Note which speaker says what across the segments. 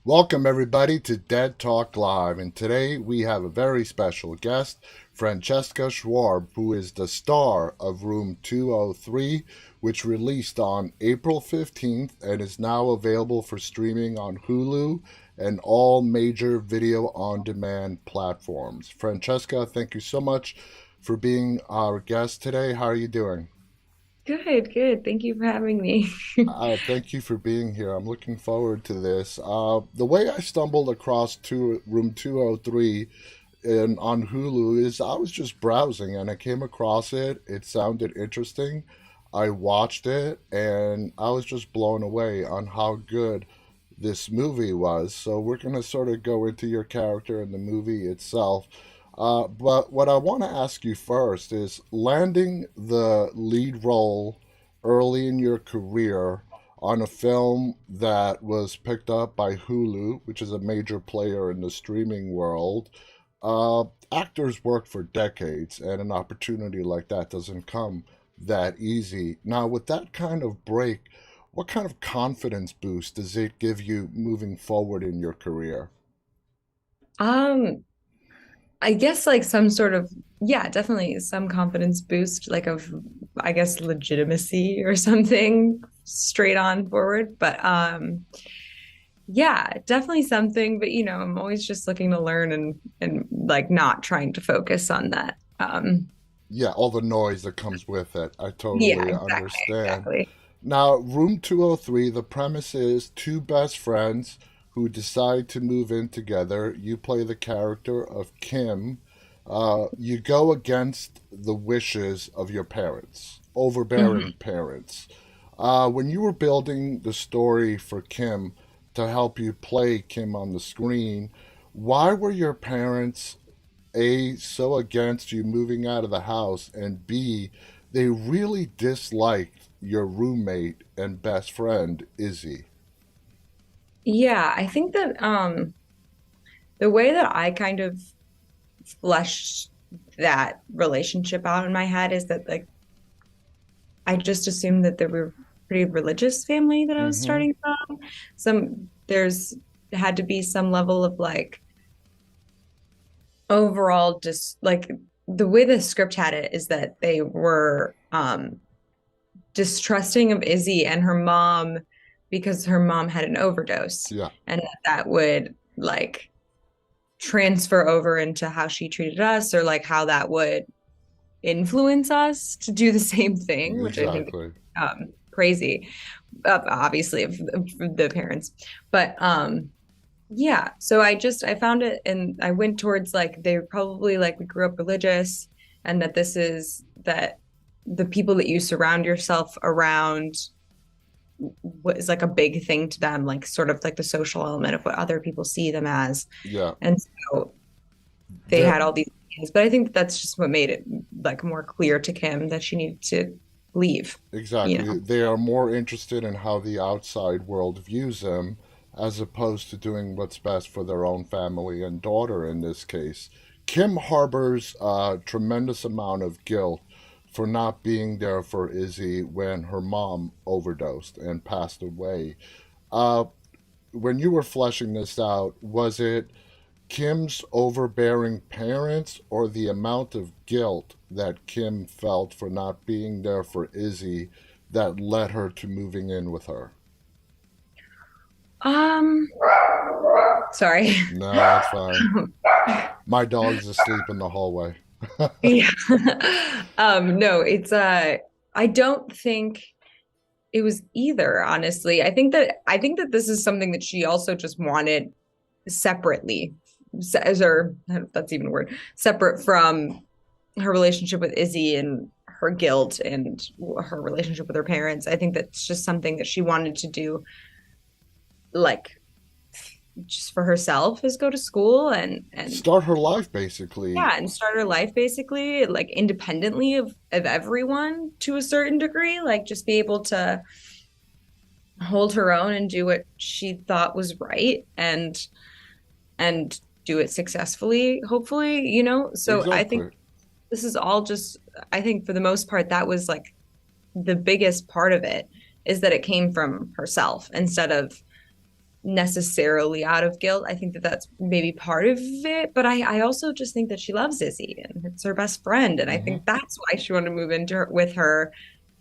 Speaker 1: Welcome, everybody, to Dead Talk Live. And today we have a very special guest, Francesca Xuereb, who is the star of Room 203, which released on April 15th and is now available for streaming on Hulu and all major video on demand platforms. Francesca, thank you so much for being our guest today. How are you doing?
Speaker 2: Good, good. Thank you for having me.
Speaker 1: Thank you for being here. I'm looking forward to this. The way I stumbled across Room 203 on Hulu is I was just browsing and I came across it. It sounded interesting. I watched it and I was just blown away on how good this movie was. So we're going to sort of go into your character and the movie itself. But what I want to ask you first is landing the lead role early in your career on a film that was picked up by Hulu, which is a major player in the streaming world. Uh, Actors work for decades, and an opportunity like that doesn't come that easy. Now, with that kind of break, what kind of confidence boost does it give you moving forward in your career?
Speaker 2: Um, I guess like some sort of, yeah, definitely some confidence boost, like of, I guess, legitimacy or something straight on forward. But yeah, definitely something. But I'm always just looking to learn and like not trying to focus on that.
Speaker 1: Yeah, all the noise that comes with it. I
Speaker 2: Yeah,
Speaker 1: totally
Speaker 2: exactly,
Speaker 1: understand.
Speaker 2: exactly.
Speaker 1: Now, Room 203, the premise is two best friends who decide to move in together. You play the character of Kim. You go against the wishes of your parents, overbearing
Speaker 2: Mhm.
Speaker 1: parents. When you were building the story for Kim to help you play Kim on the screen, why were your parents A, so against you moving out of the house, and B, they really disliked your roommate and best friend, Izzy?
Speaker 2: Yeah, I think that the way that I kind of fleshed that relationship out in my head is that like I just assumed that they were pretty religious family that I was
Speaker 1: Mm-hmm.
Speaker 2: starting from. There's had to be some level of like overall just like the way the script had it is that they were distrusting of Izzy and her mom because her mom had an overdose
Speaker 1: Yeah,
Speaker 2: and that would like transfer over into how she treated us or like how that would influence us to do the same thing, which I think is
Speaker 1: exactly.
Speaker 2: crazy, obviously, of the parents. But yeah, so I found it and I went towards like they probably like we grew up religious and that this is that the people that you surround yourself around what is like a big thing to them, like sort of like the social element of what other people see them as.
Speaker 1: Yeah.
Speaker 2: And so they
Speaker 1: They're,
Speaker 2: had all these things, but I think that's just what made it like more clear to Kim that she needed to leave, you
Speaker 1: exactly.
Speaker 2: know.
Speaker 1: They are more interested in how the outside world views them as opposed to doing what's best for their own family and daughter in this case. Kim harbors a tremendous amount of guilt for not being there for Izzy when her mom overdosed and passed away. Uh, when you were fleshing this out, was it Kim's overbearing parents or the amount of guilt that Kim felt for not being there for Izzy that led her to moving in with her?
Speaker 2: Um, sorry.
Speaker 1: No, that's fine. My dog's asleep in the hallway.
Speaker 2: Yeah. No, I don't think it was either, honestly. I think that this is something that she also just wanted separately, or that's even a word, separate from her relationship with Izzy and her guilt and her relationship with her parents. I think that's just something that she wanted to do, like just for herself, is go to school and
Speaker 1: Start her life, basically.
Speaker 2: yeah, and start her life basically like independently of everyone to a certain degree, like just be able to hold her own and do what she thought was right and do it successfully, hopefully, So I think
Speaker 1: Exactly.
Speaker 2: this is all just, I think for the most part, that was like the biggest part of it is that it came from herself instead of necessarily out of guilt. I think that that's maybe part of it, but I also just think that she loves Izzy and it's her best friend. And I
Speaker 1: Hmm.
Speaker 2: think that's why she wanted to move into her, with her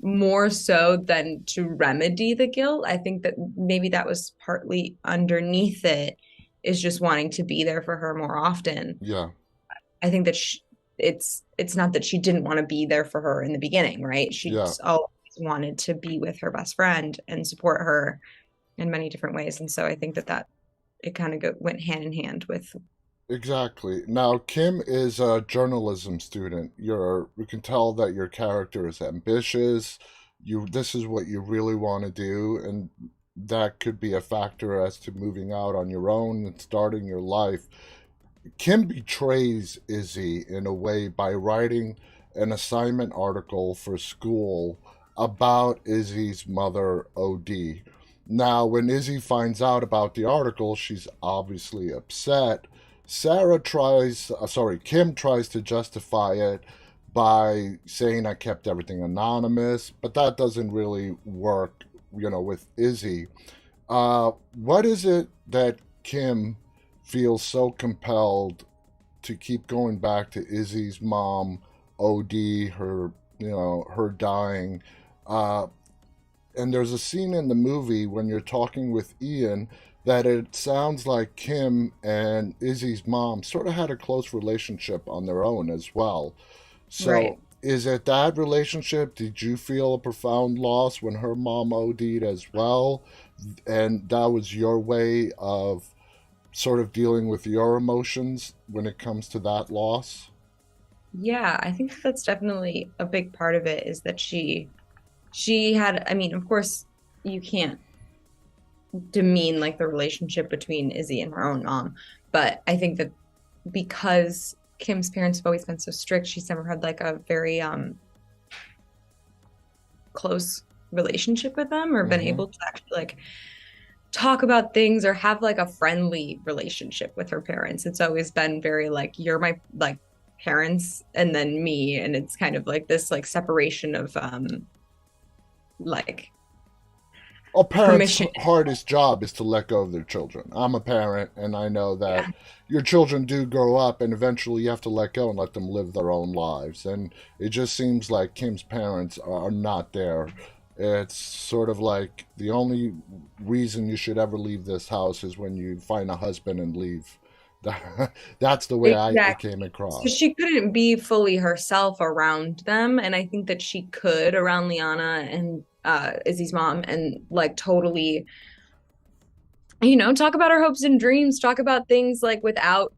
Speaker 2: more so than to remedy the guilt. I think that maybe that was partly underneath it, is just wanting to be there for her more often.
Speaker 1: Yeah,
Speaker 2: I think that it's not that she didn't want to be there for her in the beginning, right? She
Speaker 1: yeah.
Speaker 2: always wanted to be with her best friend and support her in many different ways. And so I think that it kind of went hand in hand with.
Speaker 1: Exactly. Now, Kim is a journalism student. You can tell that your character is ambitious. This is what you really want to do, and that could be a factor as to moving out on your own and starting your life. Kim betrays Izzy in a way by writing an assignment article for school about Izzy's mother, OD. Now, when Izzy finds out about the article, she's obviously upset. Kim tries to justify it by saying I kept everything anonymous, but that doesn't really work, with Izzy. What is it that Kim feels so compelled to keep going back to Izzy's mom, OD, her dying? Uh, and there's a scene in the movie when you're talking with Ian that it sounds like Kim and Izzy's mom sort of had a close relationship on their own as well.
Speaker 2: Right.
Speaker 1: So, is it that relationship? Did you feel a profound loss when her mom OD'd as well? And that was your way of sort of dealing with your emotions when it comes to that loss?
Speaker 2: Yeah, I think that's definitely a big part of it, is that she had, I mean, of course, you can't demean like the relationship between Izzy and her own mom, but I think that because Kim's parents have always been so strict, she's never had like a very close relationship with them, or been
Speaker 1: Mm-hmm.
Speaker 2: able to actually like talk about things or have like a friendly relationship with her parents. It's always been very like, you're my like parents and then me, and it's kind of like this like separation of like
Speaker 1: A parent's
Speaker 2: permission.
Speaker 1: hardest job is to let go of their children. I'm a parent, and I know that
Speaker 2: Yeah,
Speaker 1: your children do grow up, and eventually you have to let go and let them live their own lives. And it just seems like Kim's parents are not there. It's sort of like the only reason you should ever leave this house is when you find a husband and leave. That's the way it
Speaker 2: exactly.
Speaker 1: came
Speaker 2: So
Speaker 1: across.
Speaker 2: she couldn't be fully herself around them, and I think that she could around Liana and Izzy's mom, and like totally, talk about her hopes and dreams, talk about things like without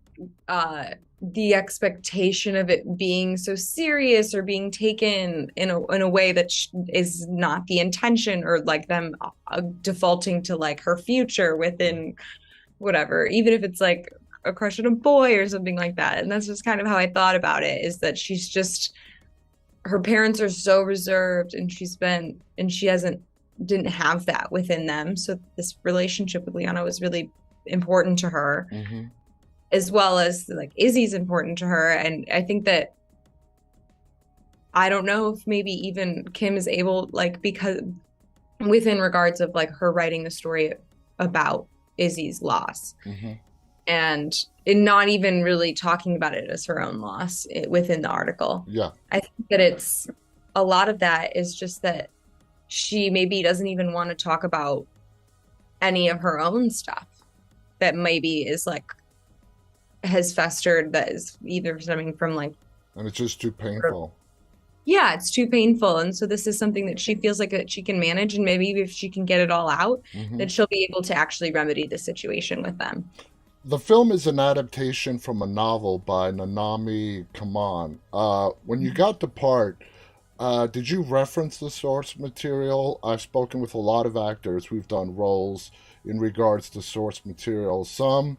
Speaker 2: the expectation of it being so serious or being taken in a way that is not the intention, or like them defaulting to like her future within whatever, even if it's like a crush on a boy or something like that. And that's just kind of how I thought about it, is that she's just, her parents are so reserved, and she hasn't didn't have that within them. So this relationship with Liana was really important to her,
Speaker 1: Hmm.
Speaker 2: as well as like Izzy's important to her. And I think that, I don't know if maybe even Kim is able, like, because within regards of like her writing the story about Izzy's loss,
Speaker 1: Hmm.
Speaker 2: and in not even really talking about it as her own loss within the article.
Speaker 1: Yeah.
Speaker 2: I think that it's a lot of that is just that she maybe doesn't even want to talk about any of her own stuff that maybe is like has festered, that is either stemming from like,
Speaker 1: And it's just too painful.
Speaker 2: yeah, it's too painful. And so this is something that she feels like that she can manage, and maybe if she can get it all out,
Speaker 1: Hmm.
Speaker 2: that she'll be able to actually remedy the situation with them.
Speaker 1: The film is an adaptation from a novel by Nanami Kaman. When you got the part, did you reference the source material? I've spoken with a lot of actors. We've done roles in regards to source material. Some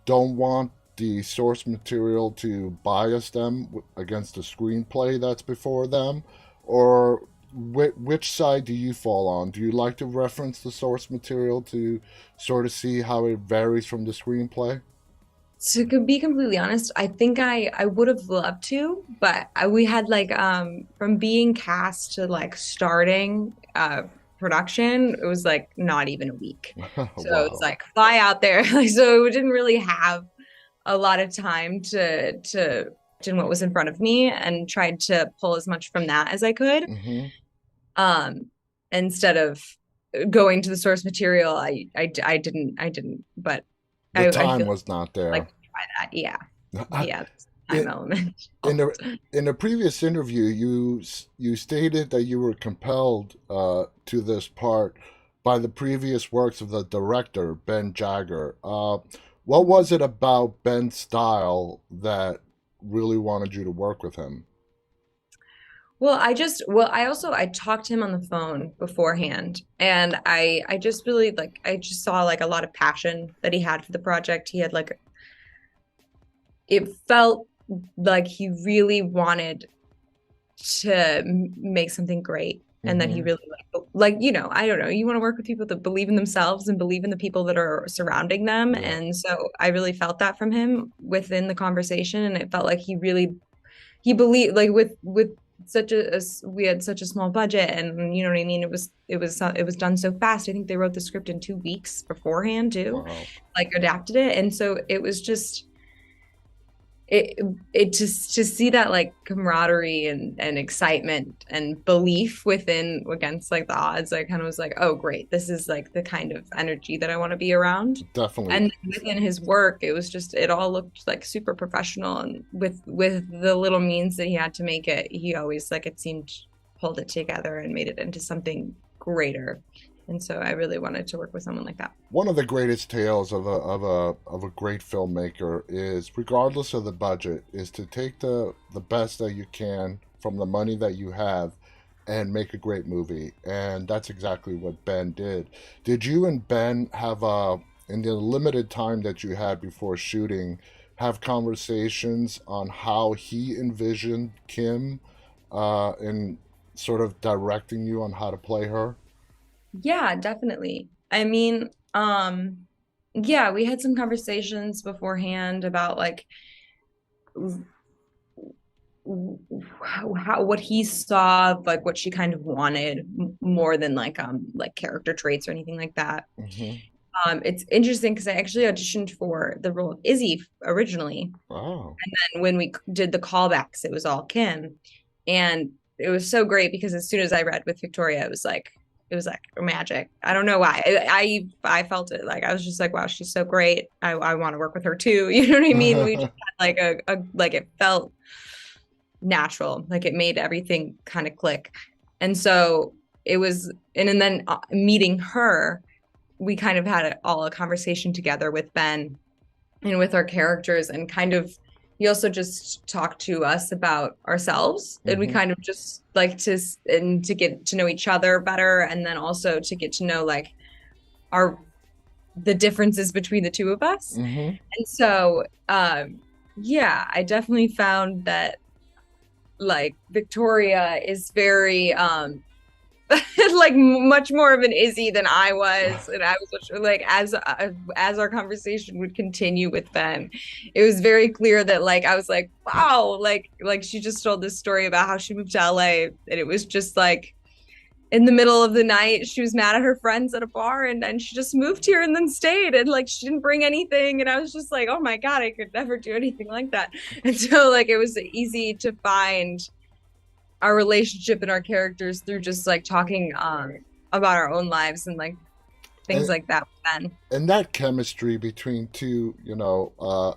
Speaker 1: don't want the source material to bias them against the screenplay that's before them. Or which side do you fall on? Do you like to reference the source material to sort of see how it varies from the screenplay?
Speaker 2: To be completely honest, I think I would have loved to, but we had like from being cast to like starting, production, it was like not even a week. So it's
Speaker 1: Wow.
Speaker 2: like fly out there. So we didn't really have a lot of time to in what was in front of me, and tried to pull as much from that as I could.
Speaker 1: Hmm.
Speaker 2: Um, instead of going to the source material, I didn't, but
Speaker 1: The
Speaker 2: I
Speaker 1: time
Speaker 2: feel
Speaker 1: was not
Speaker 2: like
Speaker 1: there.
Speaker 2: try that. Yeah. Yeah. Time
Speaker 1: In,
Speaker 2: element
Speaker 1: in a
Speaker 2: helped.
Speaker 1: in a previous interview, you stated that you were compelled to this part by the previous works of the director Ben Jager. What was it about Ben's style that really wanted you to work with him?
Speaker 2: I talked to him on the phone beforehand, and I just really like I just saw like a lot of passion that he had for the project. He had like it felt like he really wanted to make something great, and that he
Speaker 1: Hmm.
Speaker 2: really I don't know, you want to work with people that believe in themselves and believe in the people that are surrounding them.
Speaker 1: Yeah.
Speaker 2: And so I really felt that from him within the conversation, and it felt like he believed, like with such we had such a small budget, and you know what I mean, it was done so fast. I think they wrote the script in 2 weeks beforehand too,
Speaker 1: Wow.
Speaker 2: like adapted it. And so it was just it it just to see that like camaraderie and excitement and belief within against like the odds, I kind of was like, oh great, this is like the kind of energy that I want to be around.
Speaker 1: Definitely.
Speaker 2: And within his work, it was just it all looked like super professional, and with the little means that he had to make it, he always, like, it seemed, pulled it together and made it into something greater. And so I really wanted to work with someone like that.
Speaker 1: One of the greatest tales of a great filmmaker is, regardless of the budget, is to take the best that you can from the money that you have and make a great movie. And that's exactly what Ben did. Did you and Ben have in the limited time that you had before shooting, have conversations on how he envisioned Kim in sort of directing you on how to play her?
Speaker 2: Yeah, definitely. I mean, yeah, we had some conversations beforehand about like what he saw, like what she kind of wanted, more than like character traits or anything like that.
Speaker 1: Hmm.
Speaker 2: It's interesting because I actually auditioned for the role of Izzy originally,
Speaker 1: Wow.
Speaker 2: and when we did the callbacks, it was all Kim. And it was so great because as soon as I read with Victoria, it was like magic. I don't know why. I felt it. Like I was just like, wow, she's so great. I want to work with her too. You know what I mean? We just had like a like it felt natural. Like it made everything kind of click. And so it was, and then meeting her, we kind of had all a conversation together with Ben and with our characters, and kind of he also just talked to us about ourselves, and we
Speaker 1: Hmm.
Speaker 2: kind of just like to get to know each other better, and then also to get to know like our the differences between the two of us.
Speaker 1: Hmm.
Speaker 2: And so yeah, I definitely found that like Victoria is very like much more of an Izzy than I was, and I was like, as our conversation would continue with Ben, it was very clear that like I was like, wow, like she just told this story about how she moved to LA, and it was just like in the middle of the night she was mad at her friends at a bar, and she just moved here and then stayed, and like she didn't bring anything, and I was just like, oh my god, I could never do anything like that. And so like it was easy to find our relationship and our characters through just like talking about our own lives and like things
Speaker 1: And
Speaker 2: like that with Ben.
Speaker 1: and that chemistry between two,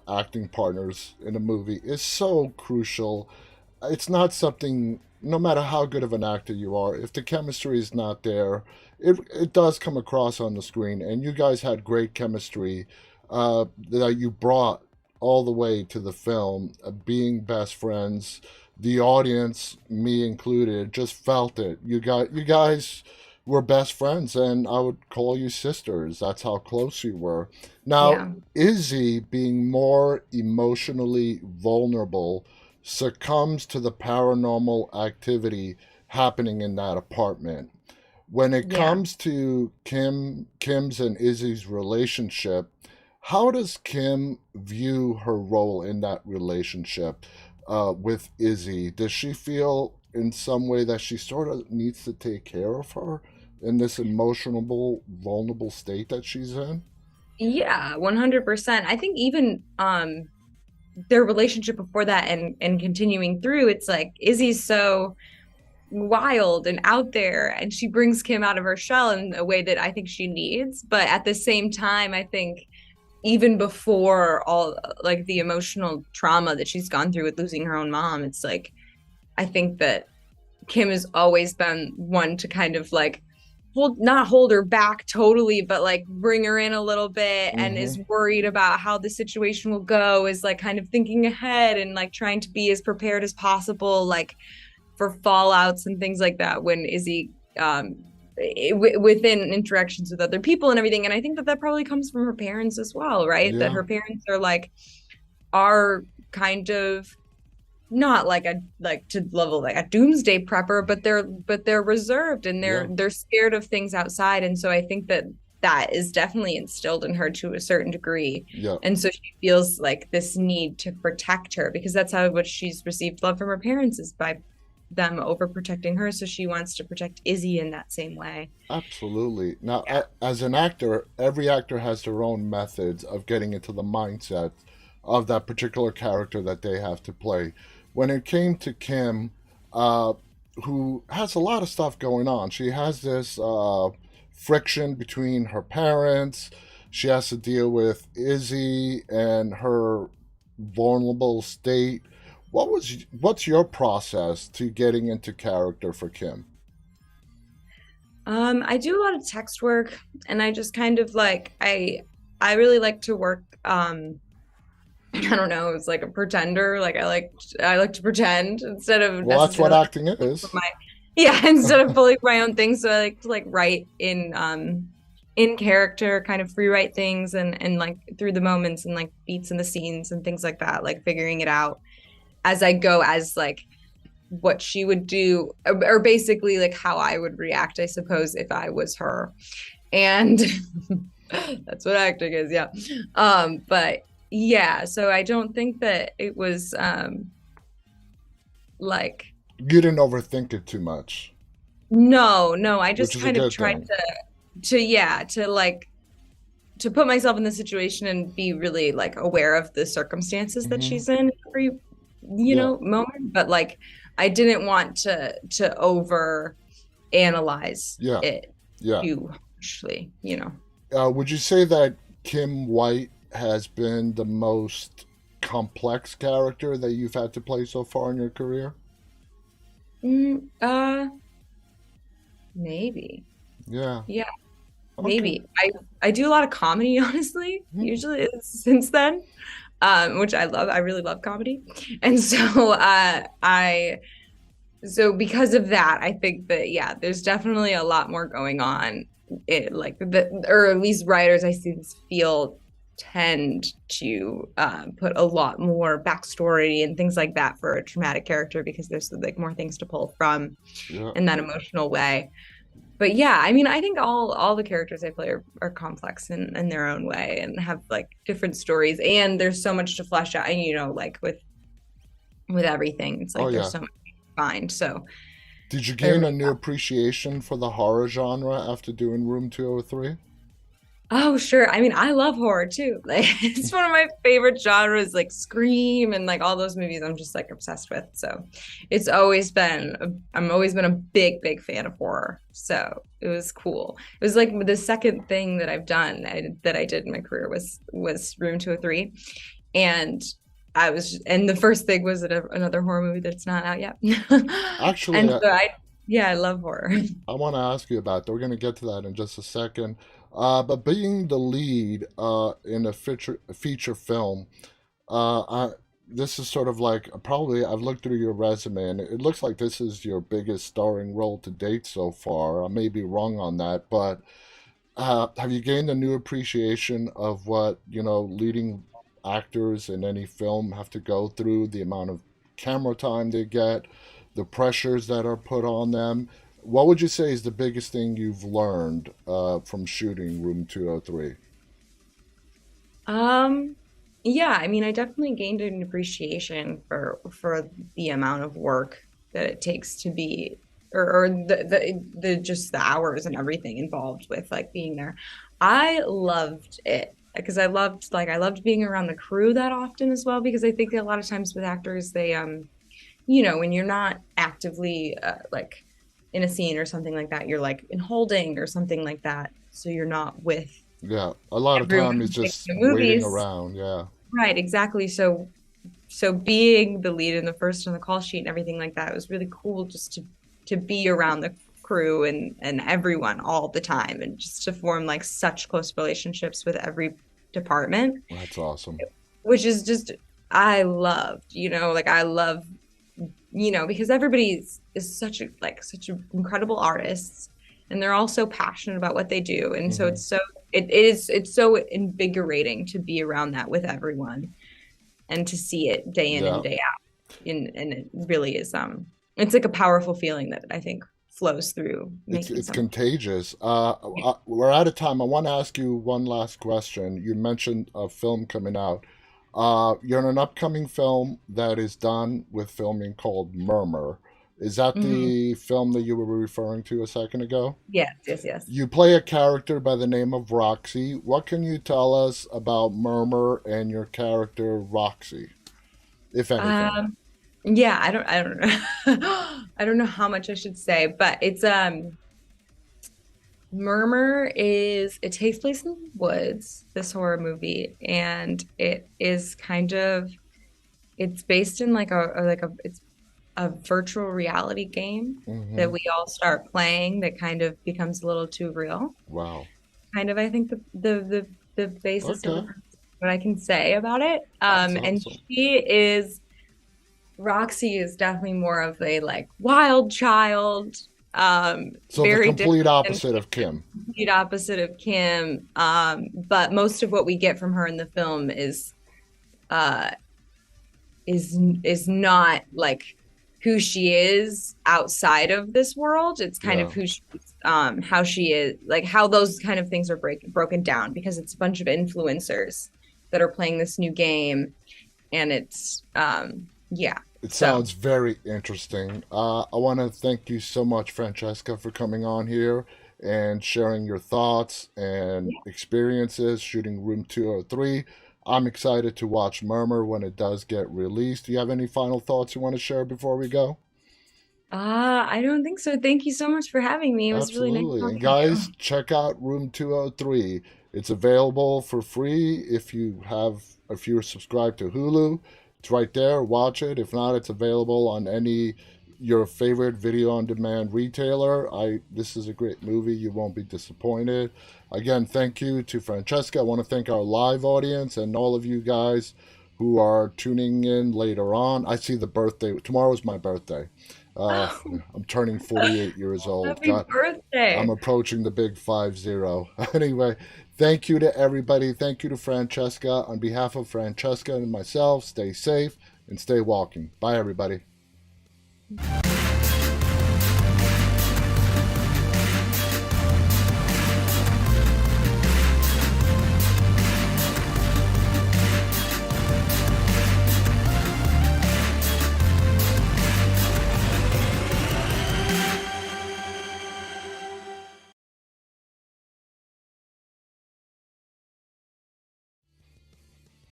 Speaker 1: acting partners in a movie is so crucial. It's not something, no matter how good of an actor you are, if the chemistry is not there, it does come across on the screen. And you guys had great chemistry that you brought all the way to the film, being best friends. The audience, me included, just felt it. You guys were best friends, and I would call you sisters. That's how close you were. Now,
Speaker 2: Yeah.
Speaker 1: Izzy, being more emotionally vulnerable, succumbs to the paranormal activity happening in that apartment. When it
Speaker 2: Yeah.
Speaker 1: comes to Kim's and Izzy's relationship, how does Kim view her role in that relationship with Izzy? Does she feel in some way that she sort of needs to take care of her? in this emotional, vulnerable state that she's in.
Speaker 2: Yeah, 100%. I think even their relationship before that and continuing through, it's like Izzy's so wild and out there, and she brings Kim out of her shell in a way that I think she needs. But at the same time, I think even before all like the emotional trauma that she's gone through with losing her own mom, it's like I think that Kim has always been one to kind of like not hold her back totally, but like bring her in a little bit, and
Speaker 1: Mm-hmm.
Speaker 2: is worried about how the situation will go, is like kind of thinking ahead and like trying to be as prepared as possible, like for fallouts and things like that when Izzy within interactions with other people and everything. And I think that that probably comes from her parents as well, right? That
Speaker 1: Yeah.
Speaker 2: her parents are like are kind of not like a like to level like a doomsday prepper, but they're reserved and
Speaker 1: Yeah.
Speaker 2: they're scared of things outside. And so I think that that is definitely instilled in her to a certain degree.
Speaker 1: Yeah.
Speaker 2: And so she feels like this need to protect her because that's how what she's received love from her parents is by them overprotecting her. So she wants to protect Izzy in that same way.
Speaker 1: Absolutely. Now,
Speaker 2: Yeah.
Speaker 1: as an actor, every actor has their own methods of getting into the mindset of that particular character that they have to play. When it came to Kim, uh, who has a lot of stuff going on, she has this friction between her parents. She has to deal with Izzy and her vulnerable state. What's your process to getting into character for Kim?
Speaker 2: I do a lot of text work and I just kind of like I really like to work I don't know, it's like a pretender. Like I like to pretend instead of
Speaker 1: Well, that's what
Speaker 2: necessarily
Speaker 1: acting
Speaker 2: for
Speaker 1: is.
Speaker 2: my yeah, instead of pulling my own things. So I like to like write in character, kind of free write things and like through the moments and like beats in the scenes and things like that, like figuring it out as I go as like what she would do or basically like how I would react, I suppose, if I was her. And that's what acting is, yeah. But yeah, so I don't think that it was like
Speaker 1: You didn't overthink it too much,
Speaker 2: no, I
Speaker 1: which
Speaker 2: just
Speaker 1: is a
Speaker 2: kind of
Speaker 1: good
Speaker 2: tried
Speaker 1: thing.
Speaker 2: to yeah, to like to put myself in the situation and be really like aware of the circumstances that
Speaker 1: Hmm.
Speaker 2: she's in every
Speaker 1: Yeah,
Speaker 2: moment, but like I didn't want to over analyze
Speaker 1: yeah,
Speaker 2: it
Speaker 1: yeah.
Speaker 2: too harshly.
Speaker 1: Would you say that Kim White has been the most complex character that you've had to play so far in your career?
Speaker 2: Mm, maybe.
Speaker 1: Yeah.
Speaker 2: Yeah,
Speaker 1: Okay.
Speaker 2: maybe. I do a lot of comedy, honestly,
Speaker 1: Hmm.
Speaker 2: usually since then. Which I love. I really love comedy. And so so because of that, I think that yeah, there's definitely a lot more going on. It like the or at least writers I see this field tend to put a lot more backstory and things like that for a traumatic character because there's like more things to pull from
Speaker 1: Yeah.
Speaker 2: in that emotional way. But yeah, I mean, I think all the characters I play are complex in their own way and have like different stories, and there's so much to flesh out. And like with everything, it's
Speaker 1: Oh,
Speaker 2: like there's
Speaker 1: yeah.
Speaker 2: so much to find. So
Speaker 1: Did you
Speaker 2: there
Speaker 1: gain
Speaker 2: we
Speaker 1: a new appreciation for the horror genre after doing Room 203?
Speaker 2: Oh, sure. I mean, I love horror too. Like it's one of my favorite genres, like Scream and like all those movies I'm just like obsessed with. So I'm always been a big fan of horror. So it was cool. It was like the second thing that I've done that I did in my career was Room 203. And and the first thing was another horror movie that's not out yet.
Speaker 1: Actually,
Speaker 2: And so yeah, I love horror.
Speaker 1: I want to ask you about that. We're going to get to that in just a second. But being the lead in a feature film, uh, I, this is sort of like probably I've looked through your resume and it looks like this is your biggest starring role to date so far. I may be wrong on that, but have you gained a new appreciation of what leading actors in any film have to go through, the amount of camera time they get, the pressures that are put on them? What would you say is the biggest thing you've learned from shooting Room 203?
Speaker 2: Um, yeah, I mean, I definitely gained an appreciation for the amount of work that it takes to be or the just the hours and everything involved with like being there. I loved it because I loved being around the crew that often as well, because I think a lot of times with actors they when you're not actively like in a scene or something like that, you're like in holding or something like that, so you're not with
Speaker 1: Yeah, a lot of
Speaker 2: everyone
Speaker 1: time is
Speaker 2: who's making
Speaker 1: just
Speaker 2: the
Speaker 1: waiting
Speaker 2: movies.
Speaker 1: around. Yeah.
Speaker 2: Right, exactly. So being the lead in the first on the call sheet and everything like that, it was really cool just to be around the crew and everyone all the time, and just to form like such close relationships with every department,
Speaker 1: That's awesome.
Speaker 2: which is just I loved, like I love, because everybody is such incredible artists, and they're all so passionate about what they do, and so
Speaker 1: Hmm.
Speaker 2: it's so invigorating to be around that with everyone and to see it day in and
Speaker 1: Yeah.
Speaker 2: day out. And it really is it's like a powerful feeling that I think flows through making
Speaker 1: It's
Speaker 2: something.
Speaker 1: contagious. We're out of time. I want to ask you one last question. You mentioned a film coming out. You're in an upcoming film that is done with filming called Murmur. Is that
Speaker 2: Hmm.
Speaker 1: the film that you were referring to a second ago?
Speaker 2: Yes, yes, yes.
Speaker 1: You play a character by the name of Roxy. What can you tell us about Murmur and your character Roxy, if anything?
Speaker 2: um yeah, I don't know. I don't know how much I should say, but it's Murmur is it takes place in the woods, this horror movie, and it is kind of it's based in like it's a virtual reality game
Speaker 1: Hmm.
Speaker 2: that we all start playing that kind of becomes a little too real.
Speaker 1: Wow.
Speaker 2: Kind of, I think the basis of the
Speaker 1: Okay.
Speaker 2: premise, what I can say about it.
Speaker 1: That's
Speaker 2: And
Speaker 1: awesome.
Speaker 2: Roxy is definitely more of a like wild child,
Speaker 1: So the
Speaker 2: very different
Speaker 1: complete
Speaker 2: than
Speaker 1: opposite
Speaker 2: Kim,
Speaker 1: of Kim.
Speaker 2: complete opposite of Kim. But most of what we get from her in the film uh is not like who she is outside of this world. It's kind
Speaker 1: Yeah.
Speaker 2: of how she is, like how those kind of things are broken down, because it's a bunch of influencers that are playing this new game, and it's yeah.
Speaker 1: It
Speaker 2: So
Speaker 1: sounds very interesting. I want to thank you so much, Francesca, for coming on here and sharing your thoughts and experiences shooting Room 203. I'm excited to watch Murmur when it does get released. Do you have any final thoughts you want to share before we go?
Speaker 2: I don't think so. Thank you so much for having me. It was really nice
Speaker 1: Absolutely. And
Speaker 2: talking to
Speaker 1: guys,
Speaker 2: you.
Speaker 1: check out Room 203. It's available for free if you're subscribed to Hulu. It's right there. Watch it. If not, it's available on any your favorite video on demand retailer. I This is a great movie. You won't be disappointed. Again, thank you to Francesca. I want to thank our live audience and all of you guys who are tuning in later on. I see the birthday. Tomorrow's my birthday. Uh,
Speaker 2: Oh,
Speaker 1: I'm turning 48 years old.
Speaker 2: happy
Speaker 1: God, I'm
Speaker 2: birthday.
Speaker 1: approaching the big 50. Anyway, thank you to everybody. Thank you to Francesca. On behalf of Francesca and myself, stay safe and stay walking. Bye, everybody.